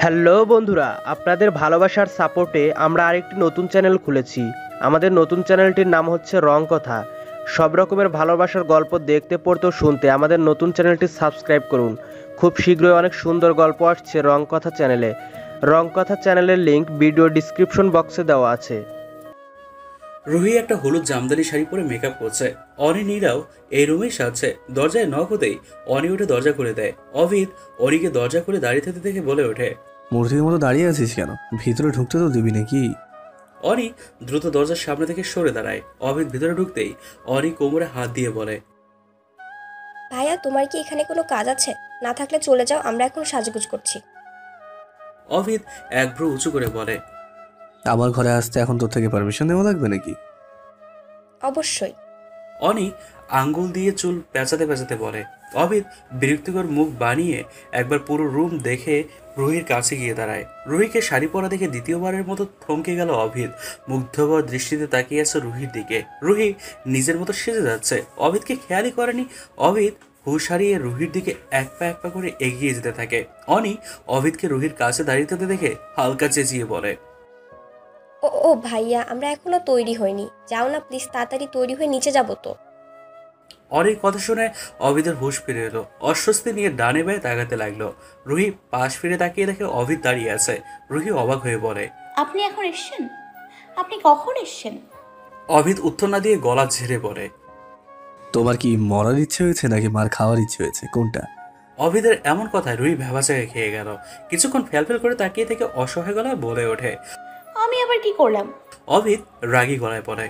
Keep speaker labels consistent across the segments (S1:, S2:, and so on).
S1: Hello বন্ধুরা, আপনাদের ভালোবাসার সাপোর্টে আমরা আরেকটি নতুন চ্যানেল খুলেছি। আমাদের নতুন চ্যানেলটির নাম হচ্ছে রং কথা। সব রকমের ভালোবাসার গল্প দেখতে পড়তে ও শুনতে আমাদের নতুন চ্যানেলটি সাবস্ক্রাইব করুন। খুব শীঘ্রই অনেক সুন্দর গল্প আসছে রং কথা চ্যানেলে। রং কথা চ্যানেলের লিংক ভিডিও ডিসক্রিপশন বক্সে দেওয়া আছে।
S2: রুহি একটা হলুদ জামদানি শাড়ি পরে মেকআপ করছে। অনি নীরাও এই রুমেই সাজছে। দরজায় নক হতেই অনি উঠে দরজা খুলে দেয়। অভিদ অনিকে দরজা খুলে দাঁড়িয়ে থাকতে দেখে বলে ওঠে,
S3: মূর্তির মতো দাঁড়িয়ে আছিস কেন? ভিতরে ঢুকতে তো দিবি নাকি?
S2: অনি দ্রুত দরজার সামনে থেকে সরে দাঁড়ায়। অভিদ ভিতরে ঢুকতেই অনি কোমরে হাত দিয়ে বলে,
S4: ভাইয়া তোমার কি এখানে কোনো কাজ আছে? না থাকলে চলে যাও, আমরা এখন সাজগোজ করছি।
S2: অভিদ এক ভ্রু উঁচু করে বলে,
S3: আমার ঘরে আসতে এখন তোর থেকে পারমিশন নেওয়া লাগবে নাকি?
S4: অবশ্যই।
S2: অনি আঙ্গুল দিয়ে চুল পেঁচাতে পেঁচাতে বলে। অভিদ বিরক্তিকর মুখ বানিয়ে একবার পুরো রুম দেখে রুহির কাছে গিয়ে দাঁড়ায়। রুহিকে শাড়ি পরা দেখে দ্বিতীয়বারের মতো থমকে গেল অভিদ। মুগ্ধকর দৃষ্টিতে তাকিয়ে আছে রুহির দিকে। রুহি নিজের মতো সেজে যাচ্ছে, অভিদকে খেয়ালই করেনি। অভিদ হুঁশ হারিয়ে রুহির দিকে এক পা করে এগিয়ে যেতে থাকে। অনি অভিদকে রুহির কাছে দাঁড়িয়ে থাকতে দেখে হালকা চেঁচিয়ে বলে,
S4: ও ও ভাইয়া, আমরা এখনো তৈরি হইনি, যাও না প্লিজ, তাড়াতাড়ি তৈরি হয়ে নিচে যাবো তো।
S2: অরির কথা শুনে অভিদের হুঁশ ফিরে এলো। অস্বস্তি নিয়ে ডানে বায়ে তাকাতে লাগলো। রুহি পাশ ফিরে তাকিয়ে দেখে অভিদ দাঁড়িয়ে আছে। রুহি অবাক হয়ে বলে,
S5: আপনি এখন এসেছেন? আপনি কখন এসেছেন?
S2: অভিদ উত্তর না দিয়ে গলা ঝেড়ে বলে,
S3: তোমার কি মরার ইচ্ছে হয়েছে নাকি মার খাওয়ার ইচ্ছে হয়েছে, কোনটা?
S2: অভিদের এমন কথায় রুহি ভ্যাবাচাকে খেয়ে গেল। কিছুক্ষণ ফ্যালফেল করে তাকিয়ে থেকে অসহায় গলায় বলে ওঠে।
S5: আমি আবার কি করলাম?
S2: অভিদ রাগী গলায় বলে,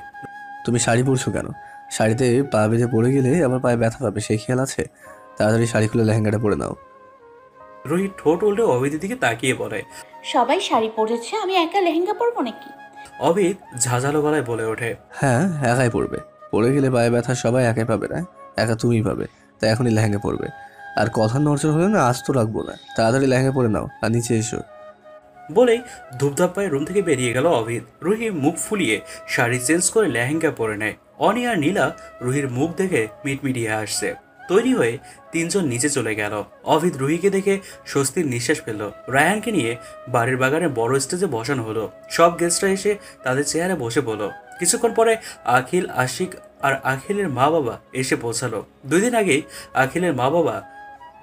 S3: তুমি শাড়ি পরছো কেন? শাড়িতে পা বেজে পড়ে গেলে আমার পায়ে ব্যথা পাবে, সেই খেয়াল আছে? তাড়াতাড়ি শাড়ি খুলে লেহেঙ্গাটা পরে নাও।
S2: রুহি ঠোঁট উল্টে অভিদের দিকে তাকিয়ে বলে।
S5: সবাই শাড়ি পরেছে, আমি একা লেহেঙ্গা পরবো নাকি?
S2: অভিদ ঝাঁঝালো গলায় বলে ওঠে,
S3: হ্যাঁ, একাই পরবে। পড়ে গেলে পায়ে ব্যথা সবাই একাই পাবে না, একা তুমিই পাবে। তাই এখনই লেহেঙ্গা পরবে। আর কথা নড়চড় হলে না, আজ তো রাখবো না। তাড়াতাড়ি লেহেঙ্গা পরে নাও আর নিচে এসো।
S2: বলেই ধূপধাপ পায়ে রুম থেকে বেরিয়ে গেল অভিদ। রুহি মুখ ফুলিয়ে শাড়ি চেঞ্জ করে লেহেঙ্গা পরে নেয়। অনি আর নীলা রুহির মুখ দেখে মিটমিটিয়ে আসছে। তৈরি হয়ে তিনজন নিচে চলে গেল। অভিদ রুহিকে দেখে স্বস্তির নিঃশ্বাস ফেলল। রায়হানকে নিয়ে বাড়ির বাগানে বড় স্টেজে বসানো হলো। সব গেস্টরা এসে তাদের চেয়ারে বসে পড়ল। কিছুক্ষণ পরে আখিল, আশিক আর আখিলের মা বাবা এসে পৌঁছালো। 2 দিন আগেই আখিলের মা বাবা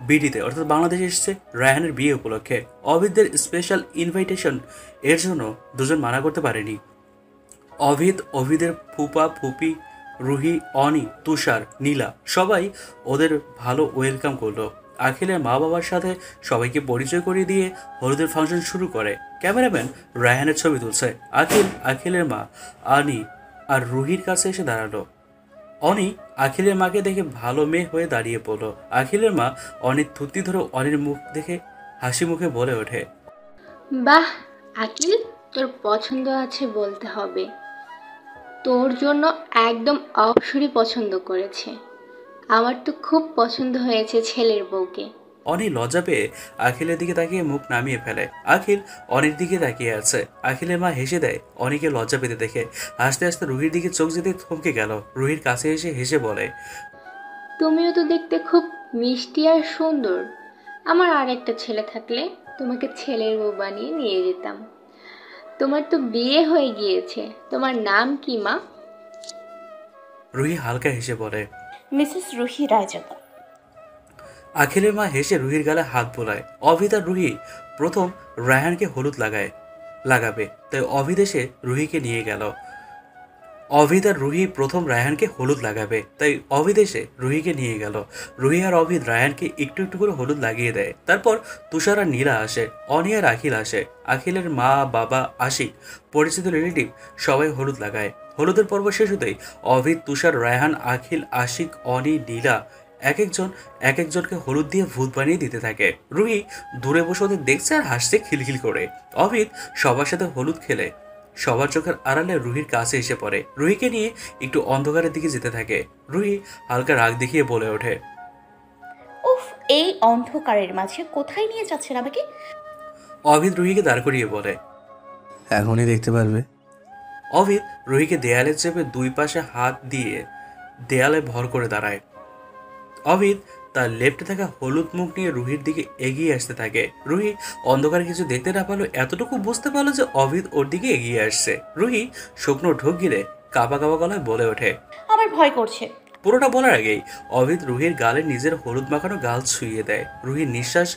S2: বিডিতে অর্থাৎ বাংলাদেশে এসেছে রায়হানের বিয়ে উপলক্ষে। অভিদদের স্পেশাল ইনভাইটেশন এর জন্য দুজন মানা করতে পারেনি। অভিদের ফুপা, ফুপি, রুহি, অনি, তুষার, নীলা সবাই ওদের ভালো ওয়েলকাম করলো। আখিলের মা বাবার সাথে সবাইকে পরিচয় করিয়ে দিয়ে হলুদের ফাংশন শুরু করে। ক্যামেরাম্যান রায়হানের ছবি তুলছে। আখিলের মা আনি আর রুহির কাছে এসে দাঁড়ালো। অনি আখিলের মাকে দেখে ভালো মেয়ে হয়ে দাঁড়িয়ে পড়ল। আখিলের মা অনির থুতনি ধরে অনির মুখ দেখে হাসি মুখে বলে ওঠে,
S6: বাহ আকিল, তোর পছন্দ আছে বলতে হবে। তোর জন্য একদম অপসরি পছন্দ করেছে। আমার তো খুব পছন্দ হয়েছে ছেলের বউকে।
S2: অনি লজ্জা পেয়ে আখিলের দিকে তাকিয়ে মুখ নামিয়ে ফেলে। আখিল অনির দিকে তাকিয়ে আছে। আখিলের মা হেসে দেয় অনিকে লজ্জা পেতে দেখে। হাসতে হাসতে রুহির দিকে চোখ যেতে থমকে গেল। রুহির কাছে এসে হেসে বলে,
S6: তুমিও তো দেখতে খুব মিষ্টি আর সুন্দর। আমার আর একটা ছেলে থাকলে তোমাকে ছেলের বউ বানিয়ে নিয়ে যেতাম। তোমার তো বিয়ে হয়ে গিয়েছে, তোমার নাম কি মা?
S2: রুহি হালকা হেসে বলে,
S5: মিসেস রুহি রায়জাদা।
S2: আখিলের মা হেসে রুহির গালে হাত বোলায়। অভিদ আর রুহি প্রথম রায়হানকে হলুদ লাগাবে, তাই অভিদ এসে রুহিকে নিয়ে গেল। অভিদ আর রুহি প্রথম রায়হানকে হলুদ লাগাবে, তাই অভিদ এসে রুহিকে নিয়ে গেল। রুহি আর অভিদ রায়হানকে একটু একটু করে হলুদ লাগিয়ে দেয়। তারপর তুষার আর নীলা আসে। অনি আর আখিল আসে। আখিলের মা, বাবা, আশিক, পরিচিত রিলেটিভ সবাই হলুদ লাগায়। হলুদের পর্ব শেষ হতেই অভিদ, তুষার, রায়হান, আখিল, আশিক, অনি, নীলা এক একজনকে হলুদ দিয়ে ভূত বানিয়ে দিতে থাকে। রুহি দূরে বসে ওদের দেখছে আর হাসছে খিলখিল করে। অভিদ সবার সাথে হলুদ খেলে সবার চোখের আড়ালে রুহির কাছে এসে পড়ে। রুহিকে নিয়ে একটু অন্ধকারের দিকে যেতে থাকে। রুহি হালকা রাগ দেখিয়ে বলে ওঠে,
S5: উফ, এই অন্ধকারের মাঝে কোথায় নিয়ে যাচ্ছেন আমাকে?
S2: অভিদ রুহিকে দাঁড় করিয়ে বলে।
S3: এখনই দেখতে পারবে।
S2: অভিদ রুহিকে দেয়ালে চেপে দুই পাশে হাত দিয়ে দেয়ালে ভর করে দাঁড়ায়। অভিদ তার লেফটে থাকা হলুদ মুখ নিয়ে রুহির দিকে এগিয়ে আসতে থাকে। রুহি অন্ধকারে কিছু দেখতে না পারলেও এতটুকু বুঝতে পারলো যে অভিদ ওর দিকে এগিয়ে আসছে। রুহি শুকনো ঢোক গিলে কাঁপা কাঁপা গলায় বলে ওঠে।
S5: আমার ভয় করছে।
S2: পুরোটা বলার আগেই অভিদ রুহির গালে নিজের হলুদ মাখানো গাল ছুঁয়ে দেয়। রুহির নিঃশ্বাস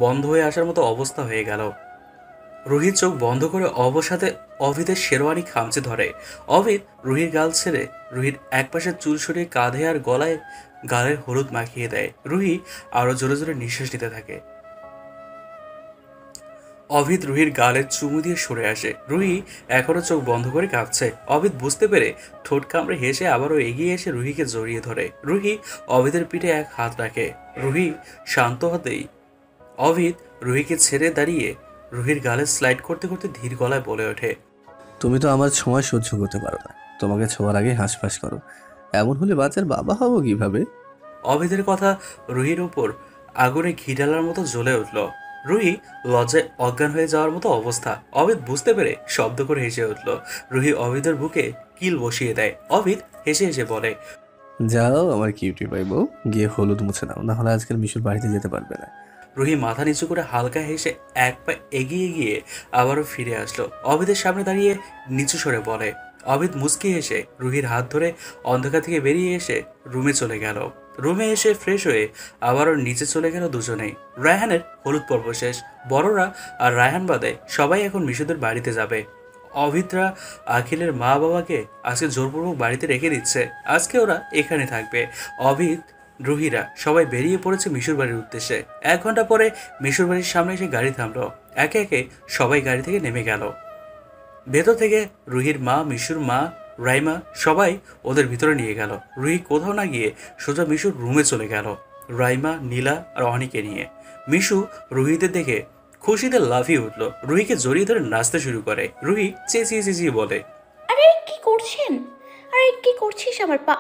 S2: বন্ধ হয়ে আসার মতো অবস্থা হয়ে গেল। রুহির চোখ বন্ধ করে অবসাথে অভিদের শেরওয়ানি খামচে ধরে। অভিদ রুহির গাল ছেড়ে রুহির একপাশে চুল সরিয়ে কাঁধে আর গলায় গালের হলুদ মাখিয়ে দেয়। রুহি আরো জোরে জোরে নিঃশ্বাস নিতে থাকে। অভিদ রুহির গালের চুমু দিয়ে সরে আসে। রুহি এখনো চোখ বন্ধ করে কাঁপছে। অভিদ বুঝতে পেরে ঠোঁট কামড়ে হেসে আবারও এগিয়ে এসে রুহিকে জড়িয়ে ধরে। রুহি অভিদের পিঠে এক হাত রাখে। রুহি শান্ত হতেই অভিদ রুহিকে ছেড়ে দাঁড়িয়ে রুহির গালে স্লাইড করতে করতে ধীর গলায় বলে ওঠে।
S3: তুমি তো আমার ছোঁয়া সহ্য করতে পারো না, তোমাকে ছোঁয়ার আগে হাঁসফাঁস করো। এমন হলে বাচ্চার বাবা হবো কিভাবে?
S2: অভিদের কথা রুহির উপর আগুনে ঘি ঢালার মতো জ্বলে উঠল। রুহি লজ্জায় অজ্ঞান হয়ে যাওয়ার মতো অবস্থা। অভিদ বুঝতে পেরে শব্দ করে হেসে উঠল। রুহি অভিদের বুকে কিল বসিয়ে দেয়। অভিদ হেসে হেসে বলে,
S3: যাও আমার কিউটি ভাই বউ, গিয়ে হলুদ মুছে নাও, না হলে আজকের মিশুর বাড়িতে যেতে পারবে না।
S2: রুহি মাথা নিচু করে হালকা হেসে এক পা এগিয়ে গিয়ে আবারও ফিরে আসলো। অভিদের সামনে দাঁড়িয়ে নিচু সরে বলে। অভিদ মুচকি হেসে রুহির হাত ধরে অন্ধকার থেকে বেরিয়ে এসে রুমে চলে গেল। রুমে এসে ফ্রেশ হয়ে আবারও নিচে চলে গেল দুজনেই। রায়হানের হলুদ পর্ব শেষ। বড়রা আর রায়হান বাদে সবাই এখন মিশুদের বাড়িতে যাবে। অভিদরা আখিলের মা বাবাকে আজকে জোরপূর্বক বাড়িতে রেখে দিচ্ছে। আজকে ওরা এখানে থাকবে। অভিদ রুহিরা সবাই বেরিয়ে পড়েছে মিশুর বাড়ির উদ্দেশ্যে। 1 ঘন্টা পরে মিশুর বাড়ির সামনে এসে গাড়ি থামলো। একে একে সবাই গাড়ি থেকে নেমে গেল। ভেতর থেকে রুহির মা, মিশুর মা, রাইমা সবাই ওদের ভিতরে নিয়ে গেল। রুহি কোথাও না গিয়ে সোজা মিশুর রুমে চলে গেল রাইমা, নীলা আর অনিকে নিয়ে। মিশু রুহিদের দেখে খুশিতে লাফিয়ে উঠলো। রুহিকে জড়িয়ে ধরে নাচতে শুরু করে। রুহি চেঁচিয়ে চেঁচিয়ে বলে,
S5: আরে কি করছেন? আরে কি করছিস আমার পা?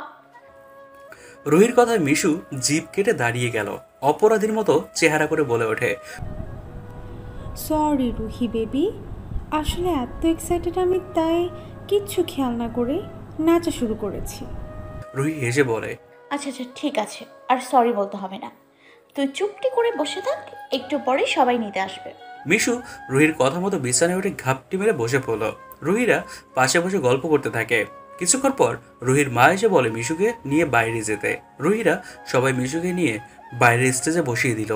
S2: রুহির কথায় মিশু জিভ কেটে দাঁড়িয়ে গেল। অপরাধীর মতো চেহারা করে বলে ওঠে,
S7: সরি রুহি বেবি, আসলে এত এক্সাইটেড আমি, তাই কিচ্ছু খেয়াল না করে নাচা শুরু করেছি।
S2: রুহি হেসে বলে,
S5: আচ্ছা আচ্ছা ঠিক আছে, আর সরি বলতে হবে না। তুই চুপটি করে বসে থাক, একটু পরে সবাই নিতে আসবে।
S2: মিশু রুহির কথা মতো বিছানায় উঠে ঘাপটি মেরে বসে পড়ল। রুহিরা পাশে বসে গল্প করতে থাকে। কিছুক্ষণ পর রুহির মা এসে বলে মিশুকে নিয়ে বাইরে যেতে। রুহিরা সবাই মিশুকে নিয়ে বাইরের স্টেজে বসিয়ে দিল।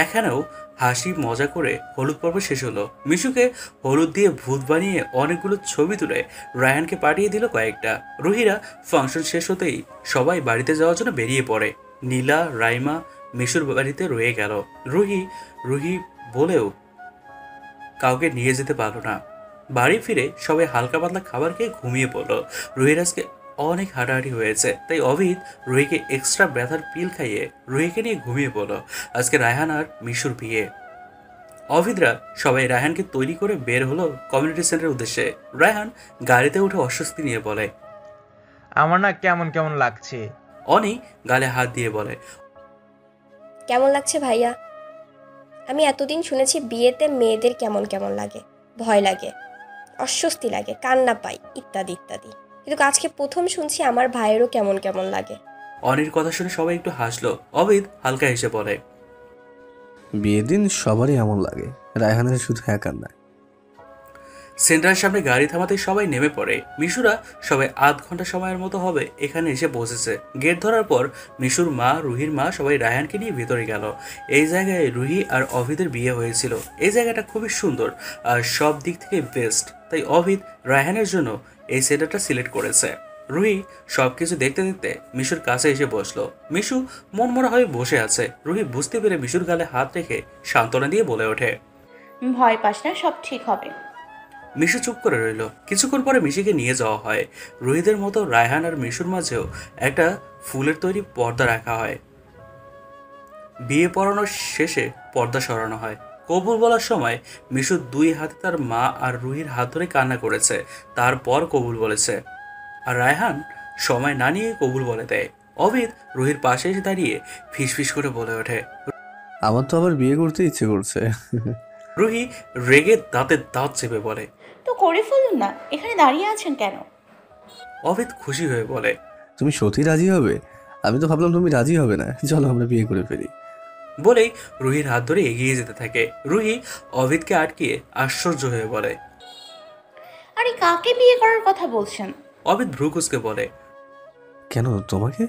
S2: এখানেও হাসি মজা করে হলুদ পর্ব শেষ হলো। মিশুকে হলুদ দিয়ে ভূত বানিয়ে অনেকগুলো ছবি তুলে রায়হানকে পাঠিয়ে দিল কয়েকটা। রুহিরা ফাংশন শেষ হতেই সবাই বাড়িতে যাওয়ার জন্য বেরিয়ে পড়ে। নীলা, রাইমা মিশুর বাড়িতে রয়ে গেল। রুহি বলেও কাউকে নিয়ে যেতে পারলো না। বাড়ি ফিরে সবাই হালকা পাতলা খাবার খেয়ে ঘুমিয়ে পড়লো। রুহির আজকে অনেক হাঁটাহাঁটি হয়েছে, তাই অভিদ রুহিকে এক্সট্রা ব্যথার পিল খাইয়ে রুহিকে নিয়ে ঘুমিয়ে পড়লো। আজকে রায়হান আর মিশুর বিয়ে। অভিদরা সবাই রায়হানকে তৈরি করে বের হলো কমিউনিটি সেন্টারের উদ্দেশ্যে। রায়হান গাড়িতে উঠে অস্বস্তি নিয়ে বলে,
S8: আমার না কেমন কেমন লাগছে।
S2: অনি গালে হাত দিয়ে বলে,
S4: কেমন লাগছে ভাইয়া? আমি এতদিন শুনেছি বিয়েতে মেয়েদের কেমন কেমন লাগে, ভয় লাগে, অস্বস্তি লাগে, কান্না পাই, ইত্যাদি ইত্যাদি, কিন্তু আজকে প্রথম শুনছি আমার ভাইয়েরও কেমন কেমন লাগে।
S2: অনির কথা শুনে সবাই একটু হাসলো। অভিদ হালকা হেসে বলে,
S3: বিয়ের দিন সবারই এমন লাগে, রায়হানের শুধু একার না।
S2: সেন্টারের সামনে গাড়ি থামাতে সবাই নেমে পড়ে। মিশুরা সবাই আধ ঘন্টা সময়ের মতো হবে এখানে এসে বসেছে। গেট ধরার পর মিশুর মা, রুহির মা সবাই রায়হানকে নিয়ে ভেতরে গেল। এই জায়গায় রুহি আর অভিদের বিয়ে হয়েছিল। এই জায়গাটা খুবই সুন্দর আর সব দিক থেকে বেস্ট, তাই অভিদ রায়হানের জন্য এই সেন্টারটা সিলেক্ট করেছে। রুহি সবকিছু দেখতে দেখতে মিশুর কাছে এসে বসলো। মিশু মনমরা হয়ে বসে আছে। রুহি বুঝতে পেরে মিশুর গালে হাত রেখে সান্ত্বনা দিয়ে বলে ওঠে,
S5: ভয় পাস না, সব ঠিক হবে।
S2: মিশু চুপ করে রইল। কিছুক্ষণ পরে মিশিকে নিয়ে যাওয়া হয়। রুহিদের মতো রায়হান আর মিশুর মাঝেও একটা ফুলের তৈরি পর্দা রাখা হয়। বিয়ে পড়ানোর শেষে পর্দা সরানো হয়। কবুল বলার সময় মিশু 2 হাতে তার মা আর রুহির হাত ধরে কান্না করেছে, তারপর কবুল বলেছে। আর রায়হান সময় না নিয়ে কবুল বলে দেয়। অভিদ রুহির পাশে এসে দাঁড়িয়ে ফিসফিস করে বলে ওঠে,
S3: আমার তো আবার বিয়ে করতে ইচ্ছে করছে।
S2: রুহি রেগে দাঁতে দাঁত চেপে বলে,
S5: তো করে ফেলুন না, এখানে দাঁড়িয়ে আছেন কেন?
S2: অভিদ খুশি হয়ে বলে,
S3: তুমি সত্যি রাজি হবে? আমি তো ভাবলাম তুমি রাজি হবে না, চলো আমরা বিয়ে করে ফেলি।
S2: বলেই রুহির হাত ধরে এগিয়ে যেতে থাকে। রুহি অভিদকে আটকিয়ে আশ্চর্য হয়ে বলে।
S5: আরে কাকে বিয়ে করার কথা বলছেন?
S2: অভিদ ভ্রুকুসকে বলে।
S3: কেন তোমাকে?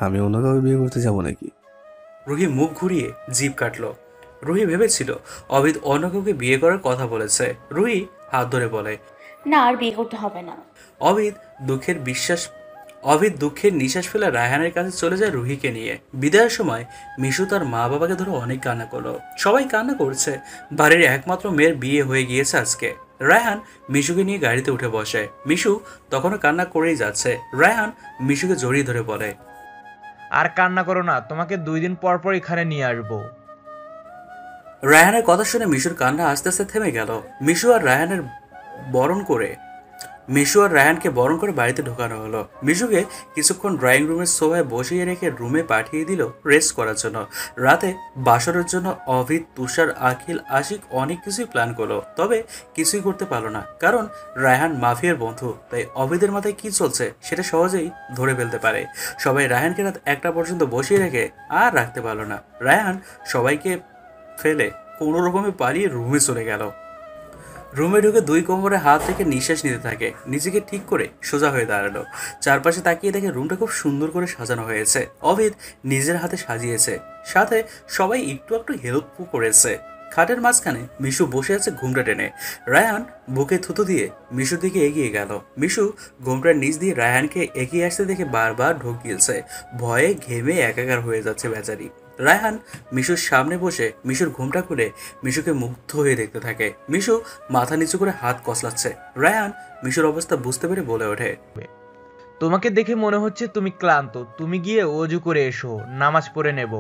S3: আমি অন্য কাউকে বিয়ে করতে যাবো নাকি?
S2: রুহি মুখ ঘুরিয়ে জিভ কাটলো। রুহি ভেবেছিল অভিদ অন্য কাউকে বিয়ে করার কথা বলেছে। রুহি হাত ধরে বলে,
S5: না, আর বিয়ে করতে হবে না।
S2: অভিদ দুঃখের নিঃশ্বাস ফেলে রায়হানের কাছে চলে যায় রুহিকে নিয়ে। বিদায়ের সময় মিশু তার মা বাবাকে ধরে অনেক কান্না করলো। সবাই কান্না করছে, বাড়ির একমাত্র মেয়ের বিয়ে হয়ে গিয়েছে আজকে। রায়হান মিশুকে নিয়ে গাড়িতে উঠে বসে। মিশু তখনও কান্না করেই যাচ্ছে। রায়হান মিশুকে জড়িয়ে ধরে বলে,
S8: আর কান্না করো না, তোমাকে 2 দিন পর পর এখানে নিয়ে আসবো।
S2: রায়হানের কথা শুনে মিশুর কান্না আস্তে আস্তে থেমে গেল। মিশু আর রায়হানকে বরণ করে বাড়িতে ঢোকানো হলো। মিশুকে কিছুক্ষণ ড্রয়িং রুমের সোফায় বসিয়ে রেখে রুমে পাঠিয়ে দিল রেস্ট করার জন্য। রাতে বাসরের জন্য অভিদ, তুষার, আখিল, আশিক অনেক কিছুই প্ল্যান করলো, তবে কিছুই করতে পারলো না, কারণ রায়হান মাফিয়ার বন্ধু। তাই অভিদের মাথায় কি চলছে সেটা সহজেই ধরে ফেলতে পারে। সবাই রায়হানকে রাত 1টা পর্যন্ত বসিয়ে রেখে আর রাখতে পারলো না। রায়হান সবাইকে ফেলে কোনো রকমে পালিয়ে রুমে চলে গেল। রুমে ঢুকে 2 কোমরে হাত রেখে নিঃশ্বাস নিতে থাকে। নিজেকে ঠিক করে সোজা হয়ে দাঁড়ালো। চারপাশে তাকিয়ে দেখে রুমটা খুব সুন্দর করে সাজানো হয়েছে। অভিদ নিজের হাতে সাজিয়েছে, সাথে সবাই একটু একটু হেল্পও করেছে। খাটের মাঝখানে মিশু বসে আছে ঘুমটা টেনে। রায়হান বুকে থুতু দিয়ে মিশুর দিকে এগিয়ে গেল। মিশু ঘুমটার নিচ দিয়ে রায়হানকে এগিয়ে আসতে দেখে বারবার ঢোক গিয়েছে। ভয়ে ঘেমে একাকার হয়ে যাচ্ছে বেচারি। রায়হান মিশুর সামনে বসে মিশুর ঘুমটা খুলে মিশুকে মুগ্ধ হয়ে দেখতে থাকে। মিশু মাথা নিচু করে হাত কসলাচ্ছে। রায়হান মিশুর অবস্থা বুঝতে পেরে বলে ওঠে,
S8: তোমাকে দেখে মনে হচ্ছে তুমি ক্লান্ত, তুমি গিয়ে অজু করে এসো, নামাজ পড়ে নেব।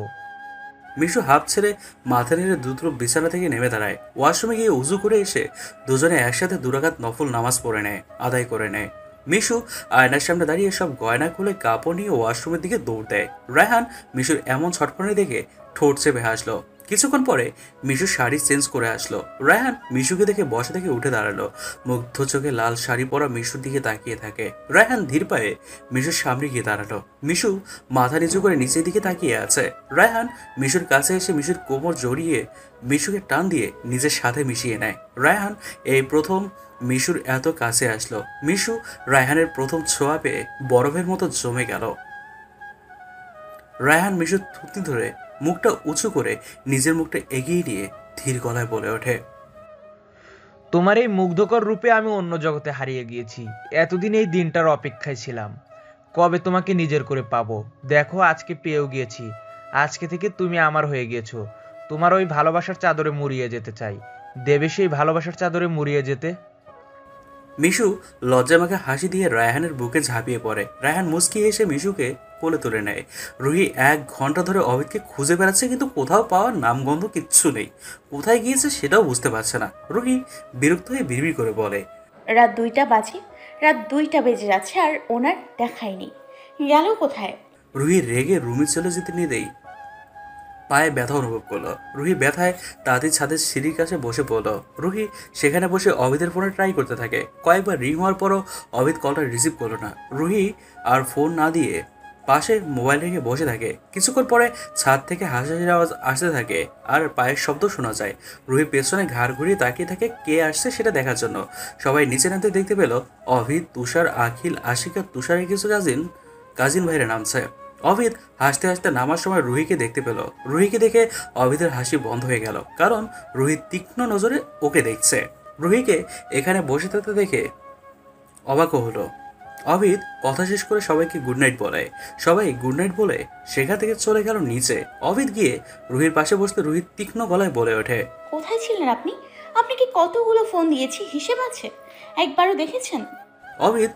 S2: মিশু হাফ ছেড়ে মাথা নেড়ে দ্রুত বিছানা থেকে নেমে দাঁড়ায়। ওয়াশরুমে গিয়ে উজু করে এসে দুজনে একসাথে 2 রাকাত নফল নামাজ পড়ে নেয়, আদায় করে নেয়। মিশু আয়নার সামনে দাঁড়িয়ে সব গয়না খুলে কাপড় নিয়ে ওয়াশরুমের দিকে দৌড় দেয়। রায়হান মিশুর এমন ছটফটানি দেখে ঠোঁট চেপে হাসলো। কিছুক্ষণ পরে মিশু শাড়ি চেঞ্জ করে আসলো। রায়হান মিশুকে দেখে বসা থেকে উঠে দাঁড়ালো। মুগ্ধ চোখে লাল শাড়ি পরা মিশুর দিকে তাকিয়ে থাকে। রায়হান ধীর পায়ে মিশুর সামনে গিয়ে দাঁড়ালো। মিশু মাথা নিচু করে নিচের দিকে তাকিয়ে আছে। রায়হান মিশুর কাছে এসে মিশুর কোমর জড়িয়ে মিশুকে টান দিয়ে নিজের সাথে মিশিয়ে নেয়। রায়হান এই প্রথম মিশুর এত কাছে আসলো। মিশু রায়হানের প্রথম ছোঁয়া পেয়ে বরফের মতো জমে গেল। রায়হান মিশুর থুতনি ধরে মুখটা উঁচু করে নিজের মুখটা এগিয়ে নিয়ে ধীর গলায় বলে ওঠে,
S8: তোমার এই মুগ্ধকর রূপে আমি অন্য জগতে হারিয়ে গিয়েছি। এতদিন এই দিনটার অপেক্ষায় ছিলাম, কবে তোমাকে নিজের করে পাবো। দেখো আজকে পেয়েও গিয়েছি। আজকে থেকে তুমি আমার হয়ে গিয়েছো। তোমার ওই ভালোবাসার চাদরে মুড়িয়ে যেতে চাই। দেবে সেই ভালোবাসার চাদরে মুড়িয়ে যেতে?
S2: মিশু লজ্জামাখা হাসি দিয়ে রায়হানের বুকে ঝাঁপিয়ে পড়ে। রায়হান মুচকি এসে মিশুকে কোলে তুলে নেয়। রুহি 1 ঘন্টা ধরে অভিদকে খুঁজে বেড়াচ্ছে, কিন্তু কোথাও পাওয়ার নামগন্ধ কিচ্ছু নেই। কোথায় গিয়েছে সেটাও বুঝতে পারছে না। রুহি বিরক্ত হয়ে বিড়বিড় করে বলে,
S5: রাত 2টা বেজে যাচ্ছে আর ওনার দেখাই নেই, গেল কোথায়?
S2: রুহি রেগে রুমে চলে যেতে নিতেই পায়ে ব্যথা অনুভব করলো। রুহি ব্যথায় তাড়াতাড়ি ছাদের সিঁড়ির কাছে বসে পড়লো। রুহি সেখানে বসে অভিদের ফোনে ট্রাই করতে থাকে। কয়েকবার রিং হওয়ার পরও অভিদ কলটা রিসিভ করলো না। রুহি আর ফোন না দিয়ে পাশে মোবাইল রেখে বসে থাকে। কিছুক্ষণ পরে ছাদ থেকে হাসাহাসির আওয়াজ আসতে থাকে আর পায়ের শব্দ শোনা যায়। রুহি পেছনে ঘাড় ঘুরিয়ে তাকিয়ে থাকে কে আসছে সেটা দেখার জন্য। সবাই নিচে নামতে দেখতে পেল অভিদ, তুষার, আখিল, আশিকা, তুষারের কিছু কাজিন ভাইরা নামছে। অভিদ হাসতে হাসতে নামার সময় রুহিকে দেখতে পেল। রুহিকে দেখে অভিদের হাসি বন্ধ হয়ে গেল, কারণ রুহি তীক্ষ্ণ নজরে ওকে দেখছে। রুহিকে এখানে বসে থাকতে দেখে অবাক হলো। অভিদ কথা শেষ করে সবাইকে গুড নাইট বলে। সবাই গুড নাইট বলে সেখান থেকে চলে গেল নিচে। অভিদ গিয়ে রুহির পাশে বসতে রুহির তীক্ষ্ণ গলায় বলে ওঠে,
S5: কোথায় ছিলেন আপনি? আপনাকে কতগুলো ফোন দিয়েছি, হিসেব আছে? একবারও দেখেছেন?
S2: অভিদ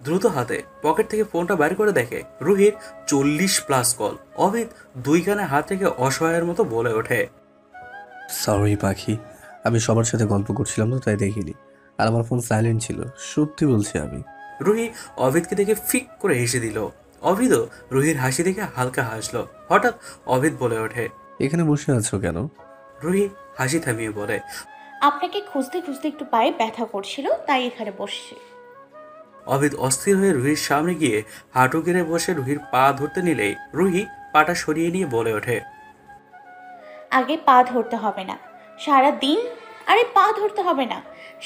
S2: দ্রুত হাতে পকেট থেকে ফোনটা বাইর করে দেখে রুহির 40+ কল। অভিদ 2 কানে হাত রেখে অসহায়ের মতো বলে ওঠে,
S3: সরি পাখি, আমি সবার সাথে গল্প করছিলাম তো তাই দেখিনি, আর আমার ফোন সাইলেন্ট ছিল, সত্যি বলছি আমি।
S2: রুহি অভিদকে দেখে ফিক করে হেসে দিল। অভিদও রুহির হাসি দেখে হালকা হাসলো। হঠাৎ অভিদ বলে ওঠে,
S3: এখানে বসে আছো কেন?
S2: রুহি হাসি থামিয়ে বলে,
S5: আপনাকে খুঁজতে খুঁজতে একটু পায়ে ব্যথা করছিল, তাই এখানে বসছি।
S2: অভিদ অস্থির হয়ে রুহির সামনে গিয়ে হাঁটু গেড়ে বসে রুহির পা ধরতে নিলেই রুহি পাটা সরিয়ে নিয়ে বলে ওঠে,
S5: আগে পা ধরতে হবে না, সারাদিন। আরে পা ধরতে হবে না,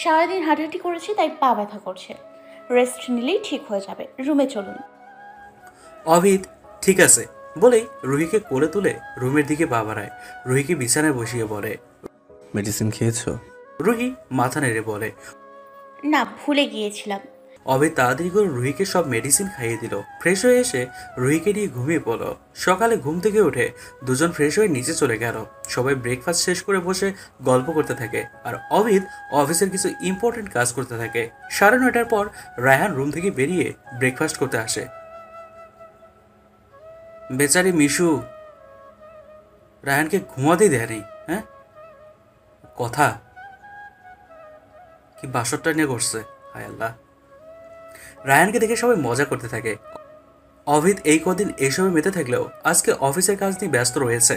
S5: সারাদিন হাঁটাহাঁটি করেছি তাই পা ব্যথা করছে। রেস্ট নিলেই ঠিক হয়ে যাবে, রুমে চলুন।
S2: অভিদ ঠিক আছে বলেই রুহিকে কোলে তুলে রুমের দিকে পা বাড়ায়। রুহিকে বিছানায় বসিয়ে বলে।
S3: মেডিসিন খেয়েছো?
S2: রুহি মাথা নেড়ে বলে।
S5: না, ভুলে গিয়েছিলাম।
S2: অভিদ তাড়াতাড়ি করে রুহিকে সব মেডিসিন খাইয়ে দিল। ফ্রেশ হয়ে এসে রুহিকে নিয়ে ঘুমিয়ে পড়ল। সকালে ঘুম থেকে উঠে দুজন ফ্রেশ হয়ে নিচে চলে গেল। সবাই ব্রেকফাস্ট শেষ করে বসে গল্প করতে থাকে আর অভিদ অফিসের কিছু ইম্পর্টেন্ট কাজ করতে থাকে। 9:30টার পর রায়হান রুম থেকে বেরিয়ে ব্রেকফাস্ট করতে আসে। বেচারি মিশু রায়হানকে ঘুমাতেই দেয়নি। হ্যাঁ, কথা কি বাসরটা নিয়ে করছে, হায় আল্লাহ। রায়ানকে দেখে সবাই মজা করতে থাকে। অভিদ এই কদিন এইসবে মেতে থাকলেও আজকে অফিসের কাজ নিয়ে ব্যস্ত রয়েছে,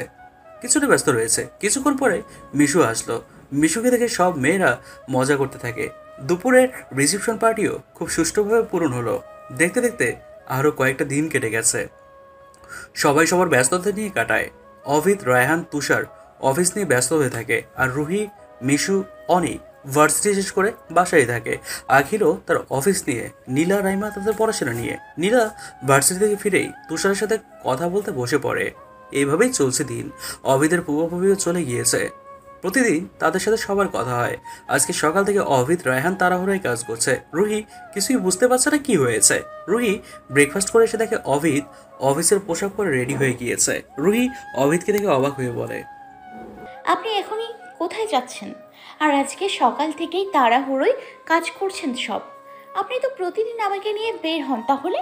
S2: কিছুটা ব্যস্ত রয়েছে। কিছুক্ষণ পরে মিশু আসলো। মিশুকে দেখে সব মেয়েরা মজা করতে থাকে। দুপুরের রিসেপশন পার্টিও খুব সুষ্ঠুভাবে পূরণ হলো। দেখতে দেখতে আরও কয়েকটা দিন কেটে গেছে। সবাই সবার ব্যস্ততা নিয়ে কাটায়। অভিদ, রায়হান, তুষার অফিস নিয়ে ব্যস্ত হয়ে থাকে আর রুহি, মিশু, অনি ভার্সিটি শেষ করে বাসায় থাকে। আখিরও তার অফিস নিয়ে, নীলা, রাইমা তাদের পড়াশোনা নিয়ে। নীলা ভার্সিটি থেকে ফিরেই তুষারের সাথে কথা বলতে বসে পড়ে। এইভাবেই চলছে দিন। অভিদের পূর্বপুরীও চলে গিয়েছে। প্রতিদিন তাদের সাথে সবার কথা হয়। আজকে সকাল থেকে অভিদ, রায়হান তাড়াহুড়োয় কাজ করছে। রুহি কিছুই বুঝতে পারছে না কি হয়েছে। রুহি ব্রেকফাস্ট করে এসে দেখে অভিদ অফিসের পোশাক পরে রেডি হয়ে গিয়েছে। রুহি অভিদকে দেখে অবাক হয়ে বলে,
S5: আপনি এখনই কোথায় যাচ্ছেন? আর আজকে সকাল থেকেই তাড়াহুড়োয় কাজ করছেন সব। আপনি তো প্রতিদিন আমাকে নিয়ে বের হন তাহলে।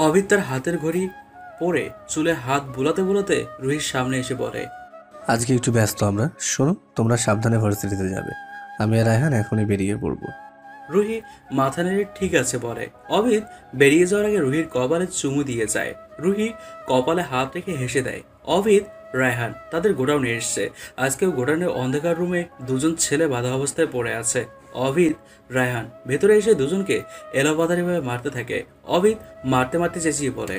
S2: অভিদ তার হাতের ঘড়ি পরে চুলে হাত বুলাতে বুলাতে রুহির সামনে এসে বলে,
S3: আজকে একটু ব্যস্ত আমরা। শোনো, তোমরা সাবধানে ভার্সিটিতে যাবে। আমি আর রায়হান এখনই বেরিয়ে পড়বো।
S2: রুহি মাথা নেড়ে ঠিক আছে বলে। অভিদ বেরিয়ে যাওয়ার আগে রুহির কপালে চুমু দিয়ে যায়। রুহি কপালে হাত রেখে হেসে দেয়। অভিদ, রায়হান তাদের গোডাউনে এসছে। আজকেও গোডাউনের অন্ধকার রুমে দুজন ছেলে বাঁধা অবস্থায় পড়ে আছে। অভিদ, রায়হান ভেতরে এসে দুজনকে এলোপাতাড়িভাবে মারতে থাকে। অভিদ মারতে মারতে চেঁচিয়ে বলে,